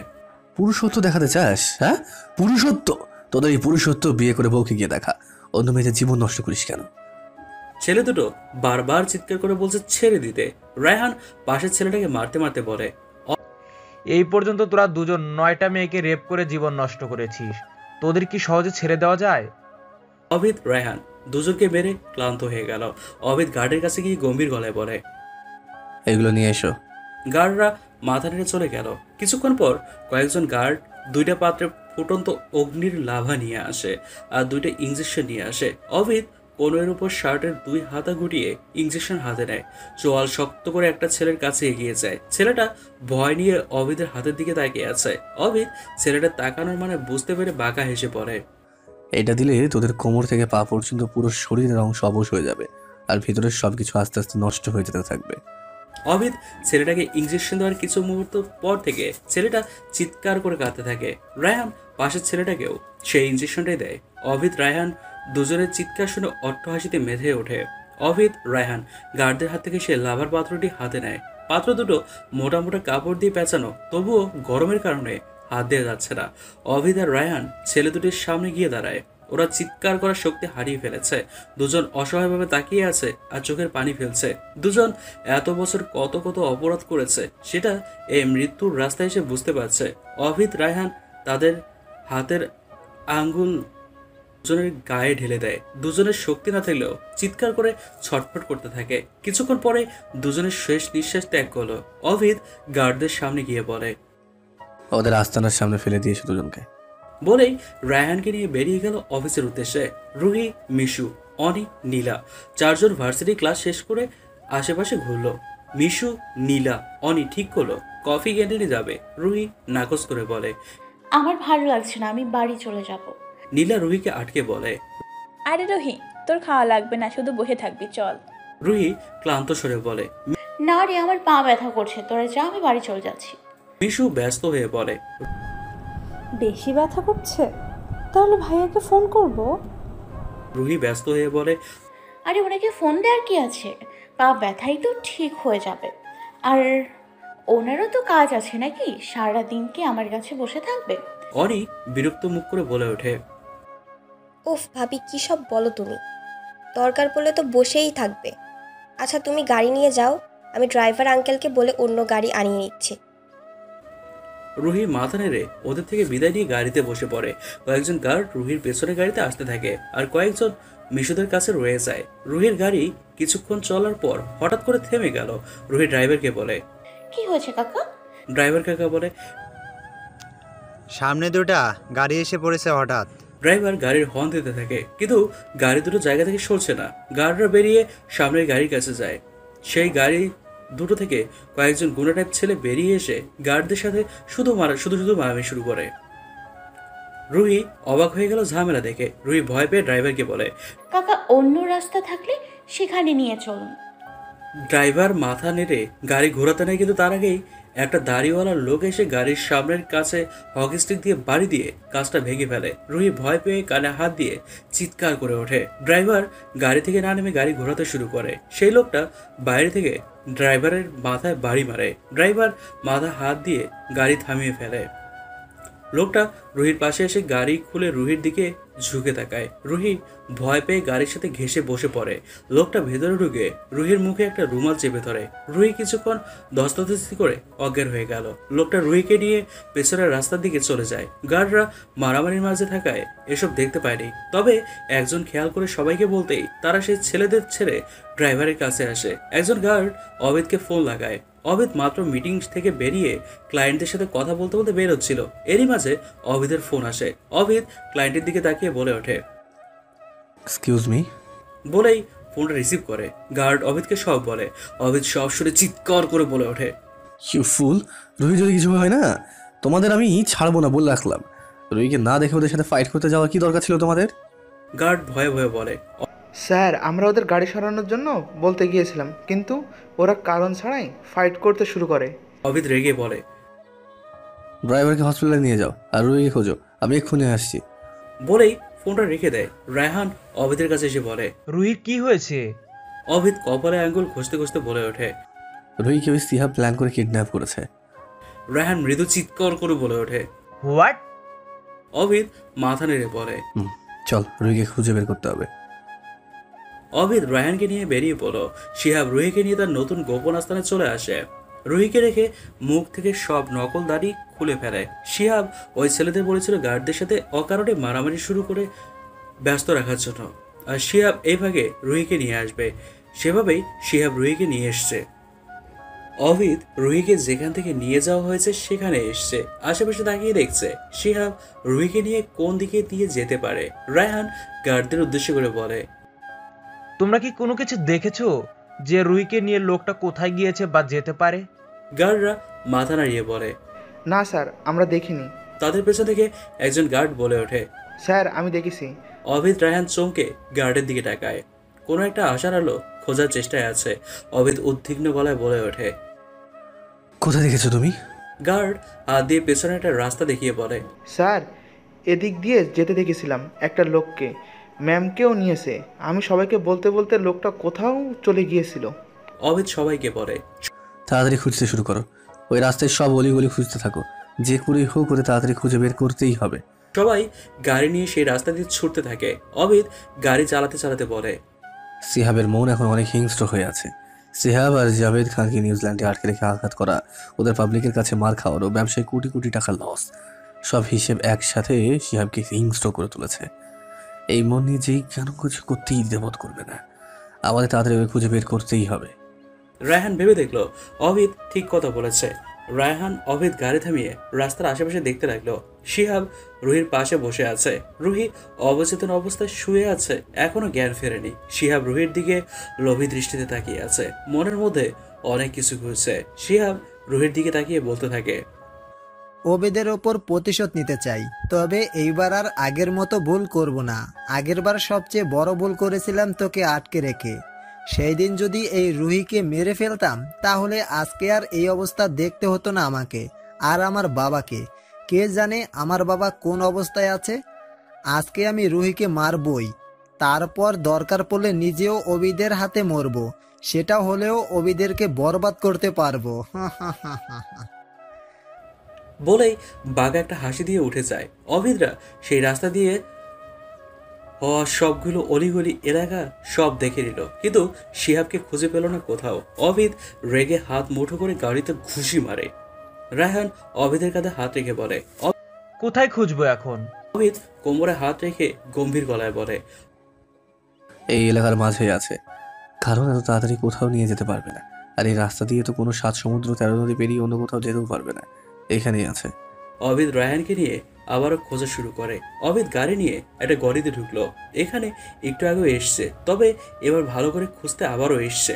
S3: পুরুষত্ব দেখাতে চাস? হ্যাঁ, পুরুষত্ব? তোদের এই পুরুষত্ব বিয়ে করে বউকে গিয়ে দেখা। অন্য মেয়েদের জীবন নষ্ট করিস কেন?
S2: ছেলে দুটো বারবার চিৎকার করে বলছে ছেড়ে দিতে। রায়হান পাশের ছেলেটাকে মারতে মারতে বলে,
S8: এই পর্যন্ত তোরা দুজন 9টা মেয়েকে রেপ করে জীবন নষ্ট করেছিস, তোদের কি সহজে ছেড়ে দেওয়া যায়?
S2: অভিদ, রায়হান দুজনকে মেরে ক্লান্ত হয়ে গেল। অভিদ গার্ডের কাছে গিয়ে গম্ভীর গলায় বলে,
S3: এগুলো নিয়ে এসো।
S2: গার্ডরা মাথা নেড়ে চলে গেল। কিছুক্ষণ পর কয়েকজন গার্ড 2টা পাত্রে ফুটন্ত অগ্নির লাভা নিয়ে আসে আর 2টা ইঞ্জেকশন নিয়ে আসে। অভিদ কোণের উপর শার্টের 2 হাতা গুটিয়ে ইঞ্জেকশন হাতে নেয়। চোয়াল শক্ত করে একটা ছেলের কাছে এগিয়ে যায়। ছেলেটা ভয় নিয়ে অভিদের হাতের দিকে তাকিয়ে আছে। অভিদ ছেলেটা তাকানোর মানে বুঝতে পেরে বাঁকা হেসে পড়ে।
S3: এটা দিলে তোদের কোমর থেকে পা পর্যন্ত পুরো শরীরের অংশ অবশ হয়ে যাবে আর ভিতরের সবকিছু আস্তে আস্তে নষ্ট হয়ে যেতে থাকবে।
S2: অভিদ ছেলেটাকে ইঞ্জেকশন দেওয়ার কিছু মুহূর্ত পর থেকে ছেলেটা চিৎকার করে কাঁদতে থাকে। রায়হান পাশের ছেলেটাকেও সেই ইঞ্জেকশনটাই দেয়। অভিদ, রায়হান দুজনের চিৎকার শুনে অট্টহাসিতে মেধে ওঠে। অভিদ, রায়হান গার্ডদের হাত থেকে সে লাভার পাত্রটি হাতে নেয়। পাত্র দুটো মোটা মোটা কাপড় দিয়ে পেঁচানো, তবুও গরমের কারণে হাত দেওয়া যাচ্ছে না। অভিদ আর রায়হান ছেলে দুটির সামনে গিয়ে দাঁড়ায়। ওরা চিৎকার করার শক্তি হারিয়ে ফেলেছে। দুজন অসহায়ভাবে তাকিয়ে আছে আর চোখের পানি ফেলছে। দুজন এত বছর কত কত অপরাধ করেছে সেটা এই মৃত্যুর রাস্তায় এসে বুঝতে পারছে। অভিদ, রায়হান তাদের হাতের আঙ্গুল দুজনের গায়ে ঢেলে দেয়। দুজনের শক্তি না থাকলেও চিৎকার করে ছটফট করতে থাকে। কিছুক্ষণ পরে দুজনের শেষ নিঃশ্বাস ত্যাগ করলো। অভিদ গার্ডদের সামনে গিয়ে বলে,
S3: ওদের আস্তানার সামনে ফেলে দিয়েছে দুজনকে।
S2: বলেই রায়হানকে নিয়ে বেরিয়ে গেল অফিসের উদ্দেশ্যে। রুহি, মিশু, অনি, নীলা 4 জন ভার্সিটি ক্লাস শেষ করে আশেপাশে ঘুরলো। মিশু, নীলা, অনি ঠিক করলো কফি ক্যান্টিনে যাবে। রুহি নাকচ করে বলে,
S5: আমার ভালো লাগছে না, আমি বাড়ি চলে যাব।
S2: নীলা রুহিকে আটকে বলে,
S9: আরে রুহি, তোর খাওয়া লাগবে না, শুধু বসে থাকবি, চল।
S2: রুহি ক্লান্ত স্বরে বলে,
S5: না রে, আমার পা ব্যথা করছে, তোরা যা, আমি বাড়ি চলে যাচ্ছি।
S2: মিশু ব্যস্ত হয়ে বলে,
S7: বেশি ব্যথা করছে? তাহলে ভাইয়াকে ফোন করব।
S2: রুহি ব্যস্ত হয়ে বলে,
S5: আরে ওনাকে ফোন দেওয়ার কি আছে, পা ব্যথাই তো ঠিক হয়ে যাবে। আর ওনারও তো কাজ আছে নাকি? সারাদিন কি আমার কাছে বসে থাকবে?
S2: অনি বিরক্ত মুখ করে বলে ওঠে।
S4: উফ ভাবি কী সব বলো তুমি, দরকার পড়লে তো বসেই থাকবে। আচ্ছা তুমি গাড়ি নিয়ে যাও, আমি ড্রাইভার আঙ্কেলকে বলে অন্য গাড়ি আনিয়ে নিচ্ছি।
S2: রুহি মাথা নেড়ে ওদের থেকে বিদায় নিয়ে গাড়িতে বসে পড়ে। কয়েকজন গার্ড রুহির পেছনের গাড়িতে আসতে থাকে আর কয়েকজন মিশুদের কাছে রয়ে যায়। রুহির গাড়ি কিছুক্ষণ চলার পর হঠাৎ করে থেমে গেল। রুহি ড্রাইভারকে বলে।
S5: কি হয়েছে কাকা?
S2: ড্রাইভার কাকা বলে,
S10: সামনে দুটা গাড়ি এসে পড়েছে হঠাৎ।
S2: ড্রাইভার গাড়ির হর্ন দিতে থাকে কিন্তু গাড়ি দুটো জায়গা থেকে সরছে না। গার্ডরা বেরিয়ে সামনের গাড়ির কাছে যায়। সেই গাড়ি দুটো থেকে কয়েকজন গুন্ডা টাইপ ছেলে বেরিয়ে এসে গার্ডদের সাথে শুধু মারামারি শুরু করে। রুহি অবাক হয়ে গেল ঝামেলা দেখে। রুহি ভয় পেয়ে ড্রাইভারকে বলে,
S5: কাকা অন্য রাস্তা থাকলে সেখানে নিয়ে চলুন।
S2: ড্রাইভার মাথা নেড়ে গাড়ি ঘোরাতে নেয় কিন্তু তার আগেই একটা দাড়িওয়ালা লোক এসে গাড়ির সামনের কাছে হকি স্টিক দিয়ে বাড়ি দিয়ে কাজটা ভেঙে ফেলে। রুহি ভয় পেয়ে কানে হাত দিয়ে চিৎকার করে ওঠে। ড্রাইভার গাড়ি থেকে না নেমে গাড়ি ঘোরাতে শুরু করে। সেই লোকটা বাইরে থেকে ড্রাইভারের মাথায় বাড়ি মারে। ড্রাইভার মাথা হাত দিয়ে গাড়ি থামিয়ে ফেলে। লোকটা রুহির পাশে এসে গাড়ি খুলে রুহির দিকে ঝুঁকে তাকায়। রুহি ভয় পেয়ে গাড়ির সাথে ঘেঁষে বসে পড়ে। লোকটা ভেতরে ঢুকে রুহির মুখে একটা রুমাল চেপে ধরে। রুহি কিছুক্ষণ ধস্তাধস্তি করে অজ্ঞান হয়ে গেল। লোকটা রুহিকে নিয়ে পেছনের রাস্তার দিকে চলে যায়। গার্ডরা মারামারির মাঝে থাকায় এসব দেখতে পায়নি। তবে একজন খেয়াল করে সবাইকে বলতেই তারা সেই ছেলেদের ছেড়ে ড্রাইভারের কাছে আসে। একজন গার্ড অবিদকে ফোন লাগায়। অবিদ মাত্র মিটিং থেকে বেরিয়ে ক্লায়েন্টদের সাথে কথা বলতে বলতে বের হচ্ছিল। এরই মাঝে অবিদের ফোন আসে। অবিদ ক্লায়েন্টের দিকে তাকিয়ে বলে ওঠে,
S3: এক্সকিউজ মি,
S2: বলেই ফোনটা রিসিভ করে। গার্ড অবিদকে সব বলে। অবিদ সব শুনে চিৎকার করে বলে ওঠে,
S3: ইউ ফুল, রুহি যদি কিছু হয় না তোমাদের আমি ছাড়বো না বলে রাখলাম। রুহিকে না দেখে ওদের সাথে ফাইট করতে যাওয়ার কি দরকার ছিল তোমাদের?
S2: গার্ড ভয়ে ভয়ে বলে,
S11: স্যার আমরা ওদের গাড়ি সরানোর জন্য বলতে গিয়েছিলাম, কিন্তু ওরা কারণ ছাড়াই ফাইট করতে শুরু করে।
S2: অবিদ রেগে বলে,
S3: ড্রাইভারকে হসপিটালে নিয়ে যাও আর রুহিকে খোঁজো, আমি এক্ষুনি আসছি।
S2: বলেই ফোনটা রেখে দেয়। রায়হান অবিদের কাছে এসে বলে,
S8: রুহির কি হয়েছে?
S2: অবিদ কপালে আঙ্গুল ঘষতে ঘষতে বলে ওঠে,
S3: রুহিকে ওই সিহাব প্ল্যান করে কিডন্যাপ করেছে।
S2: রায়হান মৃদু চিৎকার করে বলে ওঠে,
S8: হোয়াট?
S2: অবিদ মাথা নেড়ে বলে,
S3: চল রুহিকে খুঁজে বের করতে হবে।
S2: অবিদ রায়হানকে নিয়ে বেরিয়ে পড়ো। শিহাব রুহিকে নিয়ে তার নতুন গোপন স্থানে চলে আসে। রুহিকে রেখে মুখ থেকে সব নকল দাড়ি খুলে ফেলে। শিহাব ওই ছেলেদের বলেছিল গার্ডদের সাথে অকারণে মারামারি শুরু করে ব্যস্ত রাখার জন্য, আর শিহাব এই ভাগে রুহিকে নিয়ে আসবে। সেভাবেই শিহাব রুহিকে নিয়ে এসছে। অবিদ রুহিকে যেখান থেকে নিয়ে যাওয়া হয়েছে সেখানে এসছে। আশেপাশে তাকিয়ে দেখছে শিহাব রুহিকে নিয়ে কোন দিকে দিয়ে যেতে পারে। রায়হান গার্ডদের উদ্দেশ্য করে বলে,
S8: তোমরা কি কোনো কিছু দেখেছো যে রুহিকে নিয়ে লোকটা কোথায় গিয়েছে বা যেতে পারে?
S2: গার্ডরা মাথা নাড়িয়ে বলে,
S11: না স্যার আমরা দেখিনি।
S2: তাদের পেছন থেকে একজন গার্ড বলে ওঠে,
S11: স্যার আমি দেখেছি।
S2: অবিদ রায়হান চমকে গার্ডের দিকে তাকায়। কোনো একটা আশার আলো খোঁজার চেষ্টায় আছে। অবিদ উদ্বিগ্ন গলায় বলে ওঠে,
S3: কোথায় দেখেছো তুমি?
S2: গার্ড হাত দিয়ে পেছনে একটা রাস্তা দেখিয়ে বলে,
S11: স্যার এদিক দিয়ে যেতে দেখেছিলাম একটা লোককে, ম্যামকেও নিয়েছে। আমি সবাইকে বলতে বলতে লোকটা কোথাও চলে গিয়েছিল।
S2: অবিদ সবাইকে বলে,
S3: তাড়াতাড়ি খুঁজতে শুরু করো, ওই রাস্তায় সব অলিগলি খুঁজতে থাকো, যে করেই হোক করে তাড়াতাড়ি খুঁজে বের করতেই হবে।
S2: সবাই গাড়ি নিয়ে সেই রাস্তা দিয়ে ছুটতে থাকে। অবিদ গাড়ি চালাতে চালাতে বলে,
S3: সিহাবের মন এখন অনেক হিংস্র হয়ে আছে। সিহাব আর জাভেদ খানকে নিউজিল্যান্ডে আটকে রেখে আঘাত করা, ওদের পাবলিকের কাছে মার খাওয়ার ও ব্যবসায় কোটি কোটি টাকা লস, সব হিসেব একসাথে সিহাবকে হিংস্র করে তুলেছে। এই মন নিয়ে যেই কেন কিছু করতেই দ্বিধাবোধ করবে না, আমাদের তাড়াতাড়ি ওই খুঁজে বের করতেই হবে।
S2: রায়হান ভেবে দেখলো অবিদ ঠিক কথা বলেছে। রায়হান অবিদ গাড়ি থামিয়ে রাস্তার আশেপাশে দেখতে লাগলো। শিহাব রুহির পাশে বসে আছে। রুহি অবচেতন অবস্থায় শুয়ে আছে, এখনো জ্ঞান ফেরেনি। শিহাব রুহির দিকে লোভী দৃষ্টিতে তাকিয়ে আছে, মনের মধ্যে অনেক কিছু ঘুরছে। শিহাব রুহির দিকে তাকিয়ে বলতে থাকে,
S12: ওবেদের ওপর প্রতিশোধ নিতে চাই, তবে এইবার আর আগের মতো ভুল করব না। আগেরবার সবচেয়ে বড় ভুল করেছিলাম তোকে আটকে রেখে। সেই দিন যদি এই রুহিকে মেরে ফেলতাম তাহলে আজকে আর এই অবস্থা দেখতে হতো না আমাকে আর আমার বাবাকে। কে জানে আমার বাবা কোন অবস্থায় আছে। আজকে আমি রুহিকে মারবই, তারপর দরকার পড়লে নিজেও ওবিদের হাতে মরব। সেটা হলেও অবিদেরকে বরবাদ করতে পারবো।
S2: বলেই বাঘা একটা হাসি দিয়ে উঠে যায়। অভিদরা সেই রাস্তা দিয়ে হওয়া সবগুলো অলিগলি এলাকা সব দেখে নিল, কিন্তু শিহাবকে খুঁজে পেল না কোথাও। অভিদ রেগে হাত মুঠো করে গাড়িতে ঘুষি মারে। রায়হান অভিদের কাঁধে হাত রেখে বলে,
S8: কোথায় খুঁজবো এখন?
S2: অভিদ কোমরে হাত রেখে গম্ভীর গলায় বলে,
S3: এই এলাকার মাঝেই আছে, কারণ এত তাড়াতাড়ি কোথাও নিয়ে যেতে পারবে না। আর এই রাস্তা দিয়ে তো কোনো 7 সমুদ্র 13 নদী পেরিয়ে অন্য কোথাও যেতেও পারবে না, এখানেই আছে।
S2: অভিদ রায়হানকে নিয়ে আবারও খোঁজা শুরু করে। অভিদ গাড়ি নিয়ে একটা গলিতে ঢুকলো। এখানে একটু আগেও এসছে, তবে এবার ভালো করে খুঁজতে আবারও এসছে।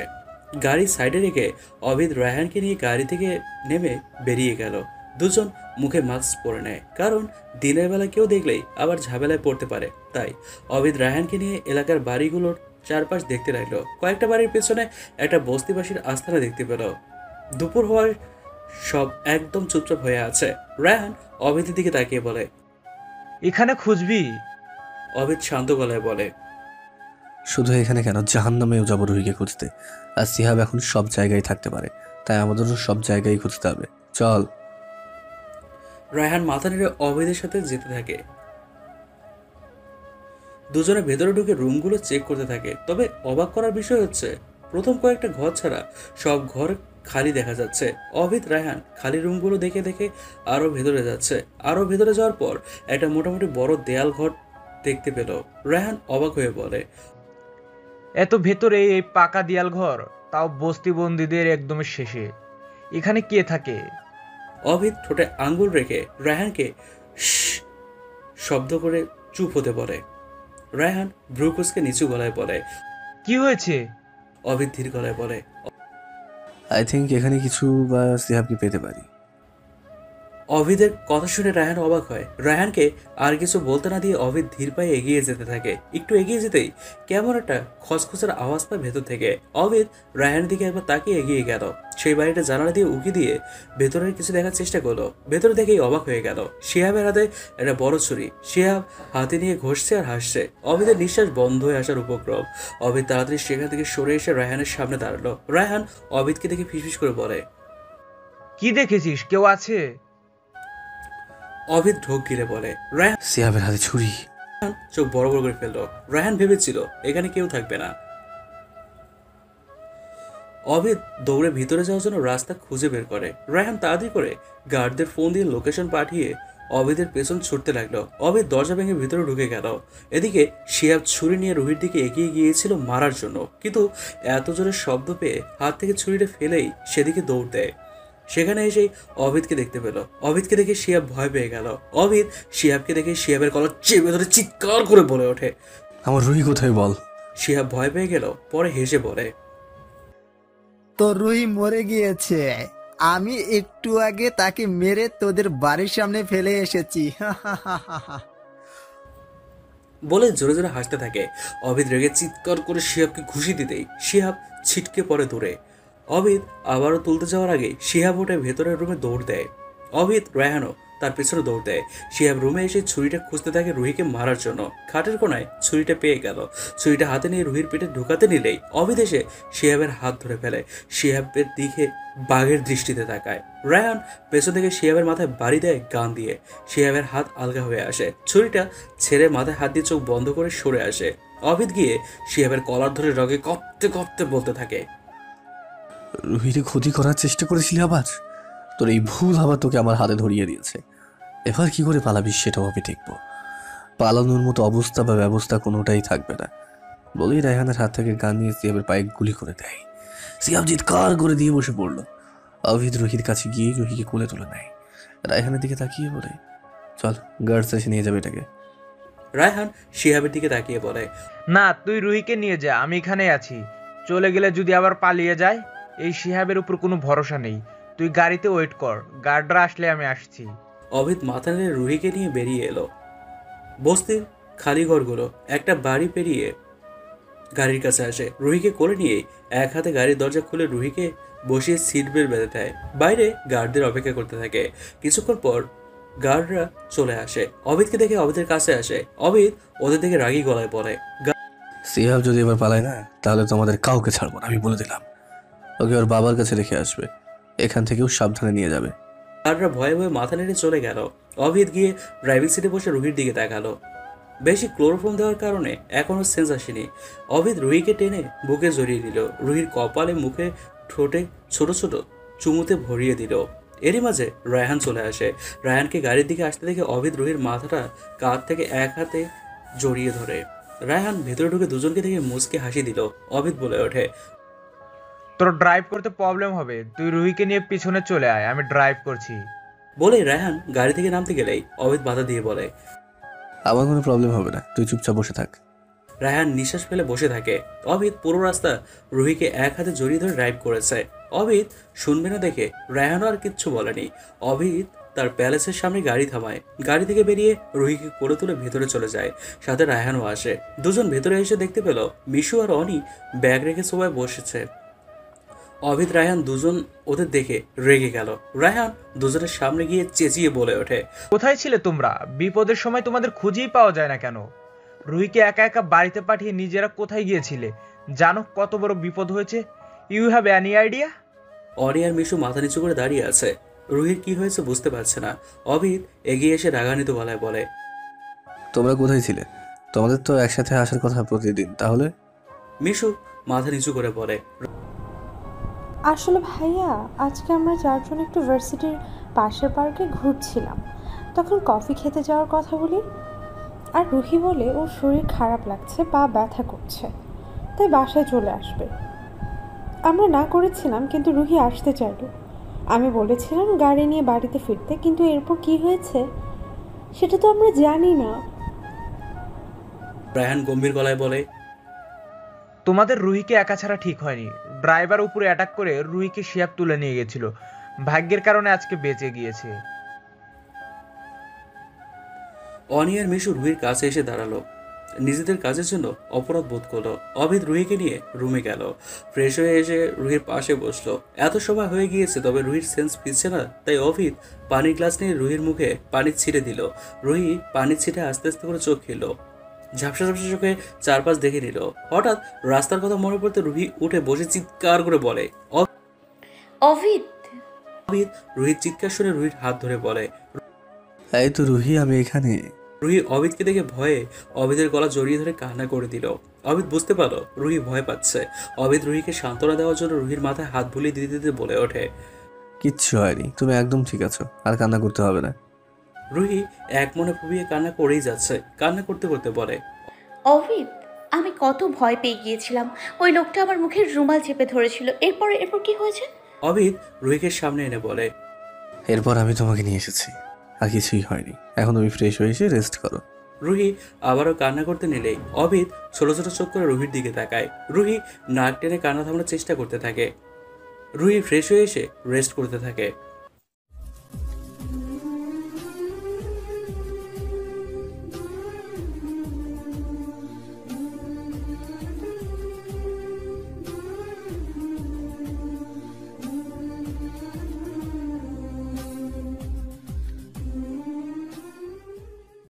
S2: গাড়ি সাইডে রেখে অভিদ রায়হানকে নিয়ে গাড়ি থেকে নেমে বেরিয়ে গেল। দুজন মুখে মাস্ক পরে নেয়, কারণ দিনের বেলা কেউ দেখলেই আবার ঝামেলায় পড়তে পারে। তাই অভিদ রায়হানকে নিয়ে এলাকার বাড়িগুলোর চারপাশ দেখতে লাগলো। কয়েকটা বাড়ির পেছনে একটা বস্তিবাসীর আস্তানা দেখতে পেল। দুপুর হওয়ার সব একদম চুপচাপ হয়ে আছে। রায়হান অভিদের দিকে তাকিয়ে বলে,
S8: এখানে খুঁজবি?
S2: অভিদ শান্ত গলায় বলে,
S3: শুধু এখানে কেন, জাহান্নামেও যাবো রুহিকে খুঁজতে। আর সিহাব এখন সব জায়গায় থাকতে পারে, তাই আমাদেরও সব জায়গায় খুঁজতে হবে, চল।
S2: রায়হান মাথা নেড়ে অভিদের সাথে যেতে থাকে। দুজনে ভেতরে ঢুকে রুমগুলো চেক করতে থাকে। তবে অবাক করার বিষয় হচ্ছে, প্রথম কয়েকটা ঘর ছাড়া সব ঘর খালি দেখা যাচ্ছে। অভিদ রায়হান খালি রুমগুলো দেখে দেখে আরো ভেতরে যাচ্ছে। আরো ভেতরে যাওয়ার পর একটা মোটামুটি বড় দেয়াল ঘর দেখতে পেল। রায়হান অবাক হয়ে বলে,
S8: এত ভেতরে এই পাকা দেয়াল ঘর, তাও বস্তিবন্দীদের একদম শেষে, এখানে কে থাকে?
S2: অভিদ ঠোঁটে আঙ্গুল রেখে রায়হানকে শব্দ করে চুপ হতে বলে। রায়হান ভ্রুকুচকে নিচু গলায় বলে,
S8: কি হয়েছে?
S2: অভিদ ধীর গলায় বলে,
S3: আই থিঙ্ক এখানে কিছু বা সিহাবকে পেতে পারি।
S2: অভিদের কথা শুনে রায়হান অবাক হয়। রায়হানকে আর কিছু বলতে না দিয়ে অভিদ ধীর পায়ে এগিয়ে যেতে থাকে। একটু এগিয়ে যেতেই কেমন একটা খসখসের আওয়াজ পায় ভেতর থেকে। অভিদ রায়হানের দিকে একবার তাকিয়ে এগিয়ে গেল। সেই বাড়িটা জানালা দিয়ে উকি দিয়ে ভেতরের কিছু দেখার চেষ্টা করলো। ভেতরে দেখেই অবাক হয়ে গেল। শিহাবের হাতে একটা বড় ছুরি। শিহাব হাতে নিয়ে ঘষছে আর হাসছে। অভিদের নিঃশ্বাস বন্ধ হয়ে আসার উপক্রম। অভিদ তাড়াতাড়ি সেখান থেকে সরে এসে রায়হানের সামনে দাঁড়ালো। রায়হান অভিদকে দেখে ফিসফিস করে বলে,
S8: কি দেখেছিস? কেউ আছে?
S2: অভিদ ঢোক গিলে বলে, রায়হান
S3: সিহাবের হাতে ছুরি।
S2: চোখ বড় বড় করে ফেললো। রায়হান ভেবেছিল এখানে কেউ থাকবে না। অভিদ দৌড়ে ভিতরে যাওয়ার জন্য রাস্তা খুঁজে বের করে। রায়হান তাড়াতাড়ি করে গার্ডদের ফোন দিয়ে লোকেশন পাঠিয়ে অভিদের পেছন ছুটতে লাগলো। অভিদ দরজা ভেঙে ভিতরে ঢুকে গেল। এদিকে শিহাব ছুরি নিয়ে রুহির দিকে এগিয়ে গিয়েছিল মারার জন্য, কিন্তু এত জোরে শব্দ পেয়ে হাত থেকে ছুরিটা ফেলেই সেদিকে দৌড় দেয়। সেখানে এসে অভিদকে দেখতে পেল। অভিদকে দেখে শিহাব ভয় পেয়ে গেল। অভিদ শিহাবকে দেখে শিহাবের কলার চেপে ধরে চিৎকার করে বলে ওঠে,
S3: আমার রুহি কোথায় বল।
S2: শিহাব ভয় পেয়ে গেল। পরে হেসে বলে,
S12: তোর রুহি মরে গিয়েছে, আমি একটু আগে তাকে মেরে তোদের বাড়ির সামনে ফেলে এসেছি।
S2: বলে জোরে জোরে হাসতে থাকে। অভিদ রেগে চিৎকার করে শিহাবকে ঘুষি দিতেই শিহাব ছিটকে পড়ে দূরে। অভিদ আবারও তুলতে যাওয়ার আগে শিহাব উঠে ভেতরের রুমে দৌড় দেয়। অভিদ রায়হানও তার পেছনে দৌড় দেয়। শিহাব রুমে এসে ছুরিটা খুঁজতে থাকে রুহিকে মারার জন্য। খাটের কোনায় ছুরিটা পেয়ে গেল। ছুরিটা হাতে নিয়ে রুহির পেটে ঢুকাতে নিলেই অভিদ এসে শিহাবের হাত ধরে ফেলে। শিহাবের দিকে বাঘের দৃষ্টিতে তাকায়। রায়হান পেছন থেকে শিহাবের মাথায় বাড়ি দেয় গান দিয়ে। শিহাবের হাত আলগা হয়ে আসে। ছুরিটা ছেড়ে মাথায় হাত দিয়ে চোখ বন্ধ করে সরে আসে। অভিদ গিয়ে শিহাবের কলার ধরে রগে কপতে কপতে বলতে থাকে,
S3: রুহির ক্ষতি করার চেষ্টা করেছিলি আবার? তোর এই ভুল আবার তোকে আমার হাতে ধরিয়ে দিয়েছে। এবার কি করে পালাবি সেটাও আমি দেখবো। পালানোর মতো অবস্থা বা ব্যবস্থা কোনোটাই থাকবে না। বলেই রায়হানের হাত থেকে গান নিয়ে সিহাবের পায়ে গুলি করে দেয়। সিহাব চিৎকার করে দিয়ে বসে পড়লো। অভিদ রুহির কাছে গিয়ে রুহিকে কোলে তুলে নেয়। রায়হানের দিকে তাকিয়ে বলে, চল গার্ডস এসে নিয়ে যাবে এটাকে।
S2: রায়হান শিহাবের দিকে তাকিয়ে বলে,
S8: না, তুই রুহিকে নিয়ে যা, আমি এখানে আছি। চলে গেলে যদি আবার পালিয়ে যায়, এই শিহাবের উপর কোনো ভরসা নেই। তুই গাড়িতে ওয়েট কর, গার্ডরা আসলে আমি আসছি।
S2: অভিদ মাথা নেড়ে রুহিকে নিয়ে বেরিয়ে এলো। বস্তির খালি ঘরগুলো একটা বাড়ি পেরিয়ে গাড়ির কাছে আসে। রুহিকে কোলে নিয়ে এক হাতে গাড়ির দরজা খুলে রুহিকে বসিয়ে সিট বেল্ট বেঁধে দেয়। বাইরে গার্ডদের অপেক্ষা করতে থাকে। কিছুক্ষণ পর গার্ডরা চলে আসে। অভিদকে দেখে অভিদের কাছে আসে। অভিদ ওদের দিকে রাগী গলায় বলে,
S3: সিহাব যদি এবার পালায় না, তাহলে তোমাদের কাউকে ছাড়বো না, আমি বলে দিলাম। ওকে ওর বাবার কাছে রেখে আসবে, এখান থেকেও সাবধানে নিয়ে যাবে।
S2: গার্ডরা ভয়ে ভয়ে মাথা নেড়ে চলে গেল। অভিদ গিয়ে ড্রাইভিং সিটে বসে রুহির দিকে তাকালো। বেশি ক্লোরোফর্ম দেওয়ার কারণে এখনো সেন্স আসেনি। অভিদ রুহিকে টেনে বুকে জড়িয়ে দিল, রুহির কপালে, মুখে, ঠোঁটে ছোট ছোট চুমুতে ভরিয়ে দিল। এরই মাঝে রায়হান চলে আসে। রায়হানকে গাড়ির দিকে আসতে দেখে অভিদ রুহির মাথাটা কাঁধ থেকে এক হাতে জড়িয়ে ধরে। রায়হান ভেতরে ঢুকে দুজনকে দেখে মুচকে হাসি দিল। অভিদ বলে ওঠে,
S8: তোর ড্রাইভ করতে প্রবলেম হবে, তুই রুহিকে নিয়ে পিছনে চলে আয়, আমি ড্রাইভ করছি।
S2: বলে রায়হান গাড়ি থেকে নামতে গেলেই অভিদ বাধা দিয়ে বলে,
S3: আমার কোনো প্রবলেম হবে না, তুই চুপচাপ বসে থাক।
S2: রায়হান নিঃশ্বাস ফেলে বসে থাকে। অভিদ পুরো রাস্তা রুহিকে এক হাতে জড়িয়ে ধরে ড্রাইভ করেছে। অভিদ শুনবে না দেখে রায়হানও আর কিচ্ছু বলেনি। অভিদ তার প্যালেসের সামনে গাড়ি থামায়। গাড়ি থেকে বেরিয়ে রুহিকে কোলে তুলে ভেতরে চলে যায়। সাথে রায়হানও আসে। দুজন ভেতরে এসে দেখতে পেল মিশু আর অনি ব্যাগ রেখে সবাই বসেছে। অভিদ রায়হান দুজন ওদের দেখে রেগে গেল। রায়হান দুজনের সামনে গিয়ে চেঁচিয়ে বলে ওঠে,
S8: কোথায় ছিলে তোমরা? বিপদের সময় তোমাদের খুঁজেই পাওয়া যায় না কেন? রুহিকে একা একা বাড়িতে পাঠিয়ে নিজেরা কোথায় গিয়েছিলে? জানো কত বড় বিপদ হয়েছে? You have any idea?
S2: Oni আর মিশু মাথা নিচু করে দাঁড়িয়ে আছে। রুহির কি হয়েছে বুঝতে পারছে না। অভিদ এগিয়ে এসে রাগান্বিত গলায় বলে,
S3: তোমরা কোথায় ছিলে? তোমাদের তো একসাথে আসার কথা প্রতিদিন, তাহলে?
S2: মিশু মাথা নিচু করে বলে,
S7: আসলে ভাইয়া, আজকে আমরা চারজন একটু ভার্সিটির পাশের পার্কে ঘুরছিলাম, তখন কফি খেতে যাওয়ার কথা বলি। আর রুহি বলে ওর শরীর খারাপ লাগছে, পা ব্যথা করছে, তাই বাসায় চলে আসবে। আমরা না করেছিলাম, কিন্তু রুহি আসতে চাইল। আমি বলেছিলাম গাড়ি নিয়ে বাড়িতে ফিরতে, কিন্তু এরপর কি হয়েছে সেটা তো আমরা জানি না।
S2: রায়হান গম্ভীর গলায় বলে,
S8: তোমাদের রুহিকে একা ছাড়া ঠিক হয়নি। ড্রাইভার উপরে অ্যাটাক করে রুহিকে শিয়াব তুলে নিয়ে গেছিল। ভাগ্যের কারণে আজকে বেঁচে গিয়েছে।
S2: অনি আর মিশু রুহির কাছে এসে দাঁড়ালো। নিজেদের কাজের জন্য অপরাধ বোধ করলো। অভিদ রুহিকে নিয়ে রুমে গেল। ফ্রেশ হয়ে এসে রুহির পাশে বসলো। এত সময় হয়ে গিয়েছে, তবে রুহির সেন্স ফিরছে না। তাই অভিদ পানির গ্লাস নিয়ে রুহির মুখে পানি ছিটে দিল। রুহি পানি ছিটে আস্তে আস্তে করে চোখ খেলো। ঝাপসা ঝাপসা চোখে চারপাশ দেখে নিল। হঠাৎ রাস্তার কথা মনে পড়তে রুহি উঠে বসে চিৎকার করে বলে,
S5: অভিদ।
S2: অভিদ রুহির চিৎকার শুনে রুহির হাত ধরে বলে,
S3: এই তো রুহি, আমি এখানে।
S2: রুহি অভিদকে দেখে ভয়ে অভিদের গলা জড়িয়ে ধরে কান্না করে দিল। অভিদ বুঝতে পারলো রুহি ভয় পাচ্ছে। অভিদ রুহিকে সান্ত্বনা দেওয়ার জন্য রুহির মাথায় হাত বুলিয়ে দিতে দিতে বলে ওঠে,
S3: কিচ্ছু হয়নি, তুমি একদম ঠিক আছো, আর কান্না করতে হবে না।
S2: রুহি এক মনে ফুপিয়ে কান্না করেই যাচ্ছে। কান্না করতে করতে বলে,
S5: অভিদ, আমি কত ভয় পেয়ে গিয়েছিলাম। ওই লোকটা আমার মুখের রুমাল চেপে ধরেছিল। এরপর কি হয়েছে?
S2: অভিদ রুহিকে সামনে এনে বলে,
S3: এরপর আমি তোমাকে নিয়ে এসেছি, আর কিছুই হয়নি। এখন তুমি ফ্রেশ হয়ে এসে রেস্ট করো।
S2: রুহি আবারও কান্না করতে নিলেই অভিদ ছোট ছোট চোখ করে রুহির দিকে তাকায়। রুহি নাক টেনে কান্না থামানোর চেষ্টা করতে থাকে। রুহি ফ্রেশ হয়ে এসে রেস্ট করতে থাকে।